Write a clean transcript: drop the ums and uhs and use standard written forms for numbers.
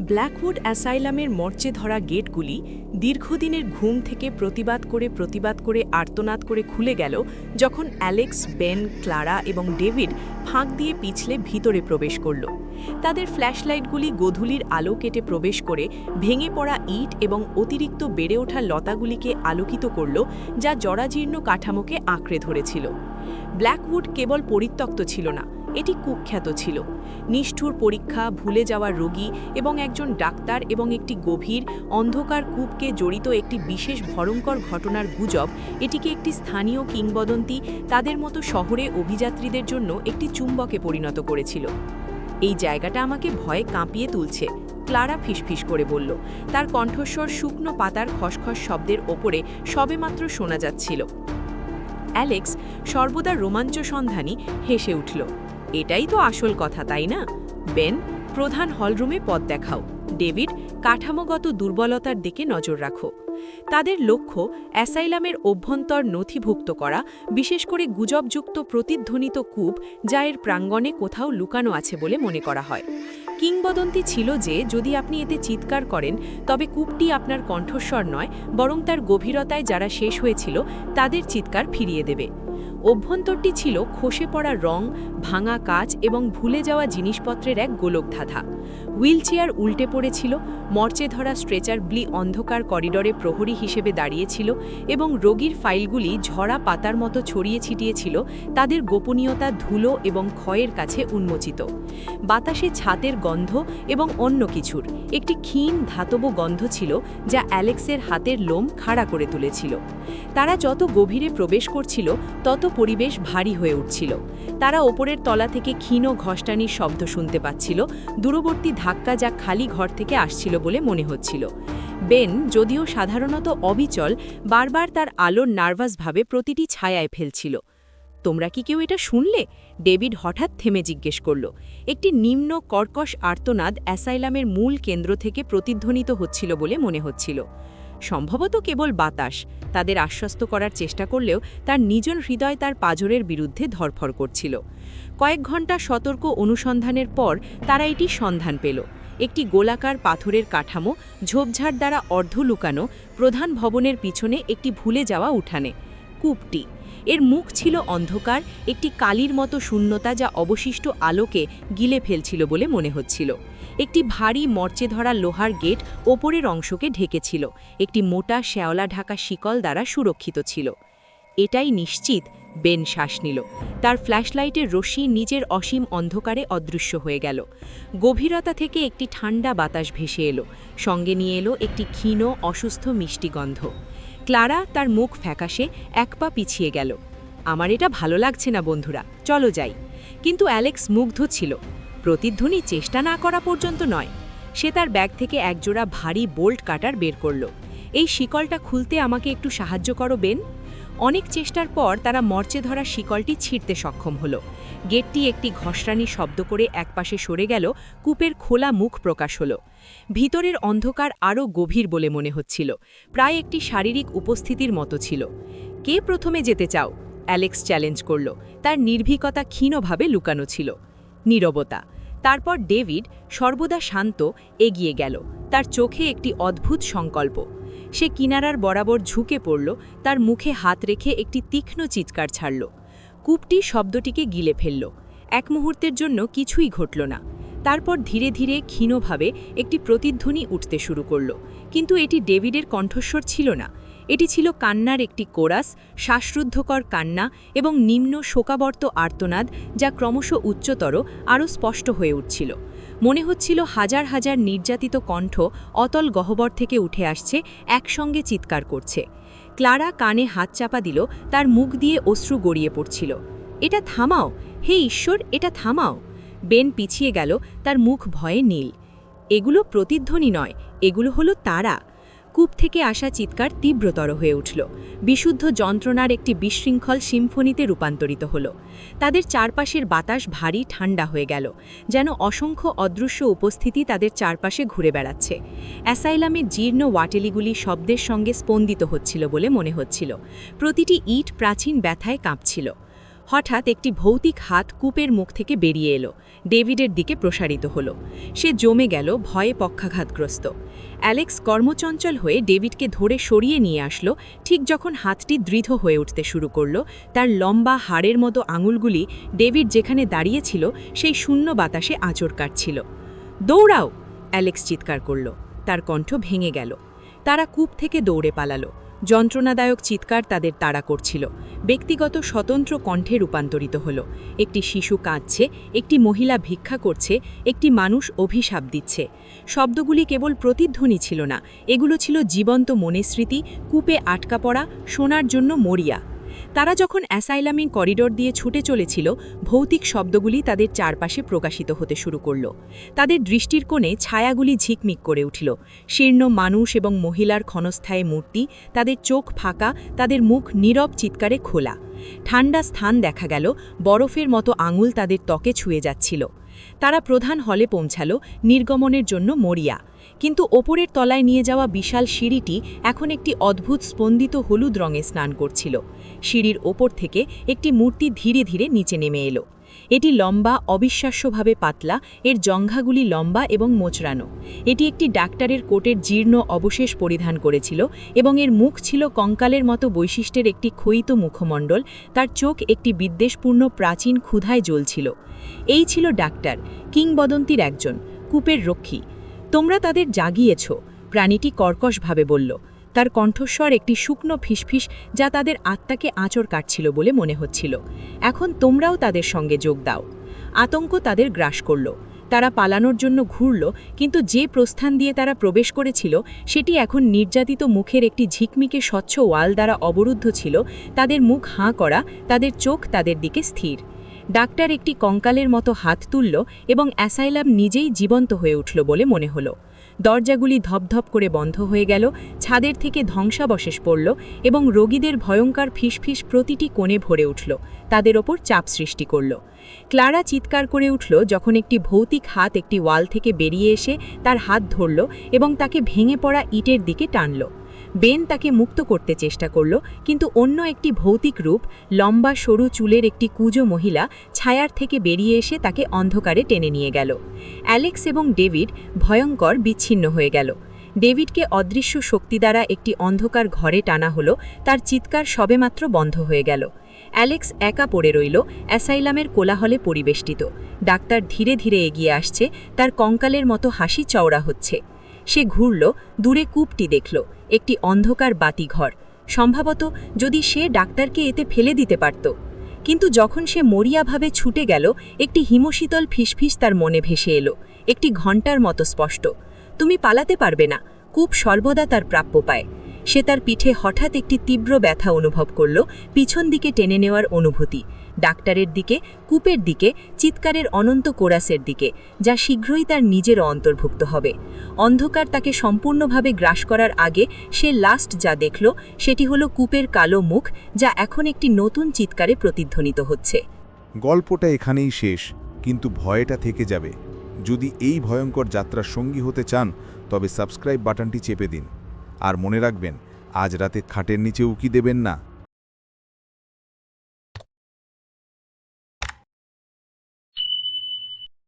Blackwood অ্যাসাইলামের মর্চে ধরা গেটগুলি দীর্ঘদিনের ঘুম থেকে প্রতিবাদ করে আর্তনাদ করে খুলে গেল যখন অ্যালেক্স, বেন, ক্লারা এবং ডেভিড ফাঁক দিয়ে পিছলে ভিতরে প্রবেশ করল। তাদের ফ্ল্যাশলাইটগুলি গোধূলির আলো কেটে প্রবেশ করে ভেঙে পড়া ইট এবং অতিরিক্ত বেড়ে ওঠা লতাগুলিকে আলোকিত করল, যা জরাজীর্ণ কাঠামোকে আঁকড়ে ধরেছিল। ব্ল্যাকউড কেবল পরিত্যক্ত ছিল না, এটি কুখ্যাত ছিল। নিষ্ঠুর পরীক্ষা, ভুলে যাওয়া রোগী এবং একজন ডাক্তার এবং একটি গভীর অন্ধকার কূপকে জড়িত একটি বিশেষ ভয়ঙ্কর ঘটনার গুজব এটিকে একটি স্থানীয় কিংবদন্তি, তাদের মতো শহরে অভিযাত্রীদের জন্য একটি চুম্বকে পরিণত করেছিল। এই জায়গাটা আমাকে ভয়ে কাঁপিয়ে তুলছে, ক্লারা ফিসফিস করে বলল। তার কণ্ঠস্বর শুকনো পাতার খসখস শব্দের ওপরে সবেমাত্র শোনা যাচ্ছিল। অ্যালেক্স, সর্বদা রোমাঞ্চ সন্ধানী, হেসে উঠল। এটাই তো আসল কথা, তাই না? বেন, প্রধান হলরুমে পথ দেখাও। ডেভিড, কাঠামোগত দুর্বলতার দিকে নজর রাখো। তাদের লক্ষ্য অ্যাসাইলামের অভ্যন্তর নথিভুক্ত করা, বিশেষ করে গুজবযুক্ত প্রতিধ্বনিত কূপ, যা এর প্রাঙ্গণে কোথাও লুকানো আছে বলে মনে করা হয়। কিংবদন্তি ছিল যে যদি আপনি এতে চিৎকার করেন, তবে কূপটি আপনার কণ্ঠস্বর নয়, বরং তার গভীরতায় যারা শেষ হয়েছিল তাদের চিৎকার ফিরিয়ে দেবে। অভ্যন্তরটি ছিল খসে পড়া রং, ভাঙা কাচ এবং ভুলে যাওয়া জিনিসপত্রের এক গোলকধাঁধা। হুইলচেয়ার উল্টে পড়েছিল, মর্চে ধরা স্ট্রেচার অন্ধকার করিডরে প্রহরী হিসেবে দাঁড়িয়েছিল এবং রোগীর ফাইলগুলি ঝরা পাতার মতো ছড়িয়ে ছিটিয়েছিল, তাদের গোপনীয়তা ধুলো এবং ক্ষয়ের কাছে উন্মোচিত। বাতাসে ছাতের গন্ধ এবং অন্য কিছুর একটি ক্ষীণ ধাতব গন্ধ ছিল, যা অ্যালেক্সের হাতের লোম খাড়া করে তুলেছিল। তারা যত গভীরে প্রবেশ করছিল তত পরিবেশ ভারী হয়ে উঠছিল। তারা ওপরের তলা থেকে ক্ষীণ ঘষ্টানির শব্দ শুনতে পাচ্ছিল, দূরবর্তী ধাক্কা যা খালি ঘর থেকে আসছিল বলে মনে হচ্ছিল। বেন, যদিও সাধারণত অবিচল, বারবার তার আলোর নার্ভাসভাবে প্রতিটি ছায়ায় ফেলছিল। তোমরা কি কেউ এটা শুনলে? ডেভিড হঠাৎ থেমে জিজ্ঞেস করল। একটি নিম্ন কর্কশ আর্তনাদ অ্যাসাইলামের মূল কেন্দ্র থেকে প্রতিধ্বনিত হচ্ছিল বলে মনে হচ্ছিল। সম্ভবত কেবল বাতাস। তাদের আশ্বস্ত করার চেষ্টা করলেও তার নিজন হৃদয় তার পাঁজরের বিরুদ্ধে ধরফর করছিল। কয়েক ঘন্টা সতর্ক অনুসন্ধানের পর তারা এটি সন্ধান পেল। একটি গোলাকার পাথরের কাঠামো, ঝোপঝাড় দ্বারা অর্ধ লুকানো, প্রধান ভবনের পিছনে একটি ভুলে যাওয়া উঠানে। কূপটি, এর মুখ ছিল অন্ধকার, একটি কালির মতো শূন্যতা যা অবশিষ্ট আলোকে গিলে ফেলছিল বলে মনে হচ্ছিল। একটি ভারী মর্চে ধরা লোহার গেট ওপরের অংশকে ঢেকেছিল, একটি মোটা শ্যাওলা ঢাকা শিকল দ্বারা সুরক্ষিত ছিল। এটাই নিশ্চিত, বেন শ্বাস নিল। তার ফ্ল্যাশলাইটের রশ্মি নিজের অসীম অন্ধকারে অদৃশ্য হয়ে গেল। গভীরতা থেকে একটি ঠান্ডা বাতাস ভেসে এলো, সঙ্গে নিয়ে এলো একটি ক্ষীণ অসুস্থ মিষ্টি গন্ধ। ক্লারা, তার মুখ ফ্যাকাশে, এক পা পিছিয়ে গেল। আমার এটা ভালো লাগছে না বন্ধুরা, চলো যাই। কিন্তু অ্যালেক্স মুগ্ধ ছিল। প্রতিধ্বনি চেষ্টা না করা পর্যন্ত নয়। সে তার ব্যাগ থেকে একজোড়া ভারী বোল্ট কাটার বের করল। এই শিকলটা খুলতে আমাকে একটু সাহায্য করো, বেন। অনেক চেষ্টার পর তারা মর্চে ধরা শিকলটি ছিঁড়তে সক্ষম হলো। গেটটি একটি ঘষরানি শব্দ করে একপাশে সরে গেল, কূপের খোলা মুখ প্রকাশ হলো। ভিতরের অন্ধকার আরও গভীর বলে মনে হচ্ছিল, প্রায় একটি শারীরিক উপস্থিতির মতো ছিল। কে প্রথমে যেতে চাও? অ্যালেক্স চ্যালেঞ্জ করল। তার নির্ভীকতা ক্ষীণভাবে লুকানো ছিল। নীরবতা। তারপর ডেভিড, সর্বদা শান্ত, এগিয়ে গেল, তার চোখে একটি অদ্ভুত সংকল্প। সে কিনারার বরাবর ঝুঁকে পড়ল, তার মুখে হাত রেখে একটি তীক্ষ্ণ চিৎকার ছাড়ল। কূপটি শব্দটিকে গিলে ফেলল। এক মুহূর্তের জন্য কিছুই ঘটল না। তারপর ধীরে ধীরে ক্ষীণভাবে একটি প্রতিধ্বনি উঠতে শুরু করল, কিন্তু এটি ডেভিডের কণ্ঠস্বর ছিল না। এটি ছিল কান্নার একটি কোরাস, শ্বাসরুদ্ধকর কান্না এবং নিম্ন শোকাবর্ত আর্তনাদ, যা ক্রমশ উচ্চতর, আরও স্পষ্ট হয়ে উঠছিল। মনে হচ্ছিল হাজার হাজার নির্যাতিত কণ্ঠ অতল গহ্বর থেকে উঠে আসছে, একসঙ্গে চিৎকার করছে। ক্লারা কানে হাত চাপা দিল, তার মুখ দিয়ে অশ্রু গড়িয়ে পড়ছিল। এটা থামাও, হে ঈশ্বর, এটা থামাও। বেন পিছিয়ে গেল, তার মুখ ভয়ে নীল। এগুলো প্রতিধ্বনি নয়, এগুলো হলো তারা। কূপ থেকে আসা চিৎকার তীব্রতর হয়ে উঠল, বিশুদ্ধ যন্ত্রণার একটি বিশৃঙ্খল সিম্ফনিতে রূপান্তরিত হল। তাদের চারপাশের বাতাস ভারী ঠান্ডা হয়ে গেল, যেন অসংখ্য অদৃশ্য উপস্থিতি তাদের চারপাশে ঘুরে বেড়াচ্ছে। অ্যাসাইলামের জীর্ণ ওয়াটেলিগুলি শব্দের সঙ্গে স্পন্দিত হচ্ছিল বলে মনে হচ্ছিল। প্রতিটি ইট প্রাচীন ব্যথায় কাঁপছিল। হঠাৎ একটি ভৌতিক হাত কূপের মুখ থেকে বেরিয়ে এলো, ডেভিডের দিকে প্রসারিত হলো। সে জমে গেল, ভয়ে পক্ষাঘাতগ্রস্ত। অ্যালেক্স কর্মচঞ্চল হয়ে ডেভিডকে ধরে সরিয়ে নিয়ে আসলো। ঠিক যখন হাতটি দৃঢ় হয়ে উঠতে শুরু করলো, তার লম্বা হাড়ের মতো আঙুলগুলি ডেভিড যেখানে দাঁড়িয়েছিল সেই শূন্য বাতাসে আঁচড় কাটছিল। দৌড়াও! অ্যালেক্স চিৎকার করল। তার কণ্ঠ ভেঙে গেল। তারা কূপ থেকে দৌড়ে পালালো। যন্ত্রণাদায়ক চিৎকার তাদের তাড়া করছিল। ব্যক্তিগত স্বতন্ত্র কণ্ঠে রূপান্তরিত হলো। একটি শিশু কাঁদছে, একটি মহিলা ভিক্ষা করছে, একটি মানুষ অভিশাপ দিচ্ছে। শব্দগুলি কেবল প্রতিধ্বনি ছিল না, এগুলো ছিল জীবন্ত মনেস্মৃতি, কূপে আটকা পড়া, শোনার জন্য মরিয়া। তারা যখন অ্যাসাইলামিং করিডোর দিয়ে ছুটে চলেছিল, ভৌতিক শব্দগুলি তাদের চারপাশে প্রকাশিত হতে শুরু করল। তাদের দৃষ্টির কোণে ছায়াগুলি ঝিকমিক করে উঠল। শীর্ণ মানুষ এবং মহিলার ক্ষণস্থায়ী মূর্তি, তাদের চোখ ফাঁকা, তাদের মুখ নীরব চিৎকারে খোলা। ঠান্ডা স্থান দেখা গেল, বরফের মতো আঙুল তাদের ত্বকে ছুঁয়ে যাচ্ছিল। তারা প্রধান হলে পৌঁছালো, নির্গমনের জন্য মরিয়া। কিন্তু ওপরের তলায় নিয়ে যাওয়া বিশাল সিঁড়িটি এখন একটি অদ্ভুত স্পন্দিত হলুদ রঙে স্নান করছিল। সিঁড়ির ওপর থেকে একটি মূর্তি ধীরে ধীরে নিচে নেমে এলো। এটি লম্বা, অবিশ্বাস্যভাবে পাতলা, এর জঙ্ঘাগুলি লম্বা এবং মোচড়ানো। এটি একটি ডাক্তারের কোটের জীর্ণ অবশেষ পরিধান করেছিল এবং এর মুখ ছিল কঙ্কালের মতো বৈশিষ্ট্যের একটি ক্ষয়িত মুখমণ্ডল। তার চোখ একটি বিদ্বেষপূর্ণ প্রাচীন ক্ষুধায় জ্বলছিল। এই ছিল ডাক্তার, কিংবদন্তির একজন, কূপের রক্ষী। তোমরা তাদের জাগিয়েছ, প্রাণীটি কর্কশভাবে বলল। তার কণ্ঠস্বর একটি শুকনো ফিসফিস, যা তাদের আত্মাকে আঁচড় কাটছিল বলে মনে হচ্ছিল। এখন তোমরাও তাদের সঙ্গে যোগ দাও। আতঙ্ক তাদের গ্রাস করল। তারা পালানোর জন্য ঘুরল, কিন্তু যে প্রস্থান দিয়ে তারা প্রবেশ করেছিল সেটি এখন নির্যাতিত মুখের একটি ঝিকমিকে স্বচ্ছ ওয়াল দ্বারা অবরুদ্ধ ছিল। তাদের মুখ হাঁ করা, তাদের চোখ তাদের দিকে স্থির। ডাক্তার একটি কঙ্কালের মতো হাত তুলল এবং অ্যাসাইলাম নিজেই জীবন্ত হয়ে উঠল বলে মনে হলো। দরজাগুলি ধপধপ করে বন্ধ হয়ে গেল, ছাদের থেকে ধ্বংসাবশেষ পড়ল এবং রোগীদের ভয়ঙ্কর ফিসফিস প্রতিটি কোণে ভরে উঠল, তাদের ওপর চাপ সৃষ্টি করল। ক্লারা চিৎকার করে উঠল যখন একটি ভৌতিক হাত একটি ওয়াল থেকে বেরিয়ে এসে তার হাত ধরল এবং তাকে ভেঙে পড়া ইটের দিকে টানল। বেন তাকে মুক্ত করতে চেষ্টা করল, কিন্তু অন্য একটি ভৌতিক রূপ, লম্বা সরু চুলের একটি কুঁজো মহিলা, ছায়ার থেকে বেরিয়ে এসে তাকে অন্ধকারে টেনে নিয়ে গেল। অ্যালেক্স এবং ডেভিড ভয়ঙ্কর বিচ্ছিন্ন হয়ে গেল। ডেভিডকে অদৃশ্য শক্তি দ্বারা একটি অন্ধকার ঘরে টানা হলো, তার চিৎকার সবেমাত্র বন্ধ হয়ে গেল। অ্যালেক্স একা পড়ে রইল, অ্যাসাইলামের কোলাহলে পরিবেষ্টিত। ডাক্তার ধীরে ধীরে এগিয়ে আসছে, তার কঙ্কালের মতো হাসি চওড়া হচ্ছে। সে ঘুরল, দূরে কূপটি দেখল, একটি অন্ধকার বাতিঘর। সম্ভবত যদি সে ডাক্তারকে এতে ফেলে দিতে পারত। কিন্তু যখন সে মরিয়াভাবে ছুটে গেল, একটি হিমশীতল ফিসফিস তার মনে ভেসে এলো, একটি ঘণ্টার মতো স্পষ্ট। তুমি পালাতে পারবে না, কূপ সর্বদা তার প্রাপ্য পায়। সে তার পিঠে হঠাৎ একটি তীব্র ব্যথা অনুভব করল, পিছন দিকে টেনে নেওয়ার অনুভূতি। ডাক্তারের দিকে, কূপের দিকে, চিৎকারের অনন্ত কোরাসের দিকে, যা শীঘ্রই তার নিজেরও অন্তর্ভুক্ত হবে। অন্ধকার তাকে সম্পূর্ণভাবে গ্রাস করার আগে সে লাস্ট যা দেখল সেটি হলো কূপের কালো মুখ, যা এখন একটি নতুন চিৎকারে প্রতিধ্বনিত হচ্ছে। গল্পটা এখানেই শেষ, কিন্তু ভয়টা থেকে যাবে। যদি এই ভয়ঙ্কর যাত্রার সঙ্গী হতে চান তবে সাবস্ক্রাইব বাটনটি চেপে দিন। আর মনে রাখবেন, আজ রাতে খাটের নিচে উকি দেবেন না।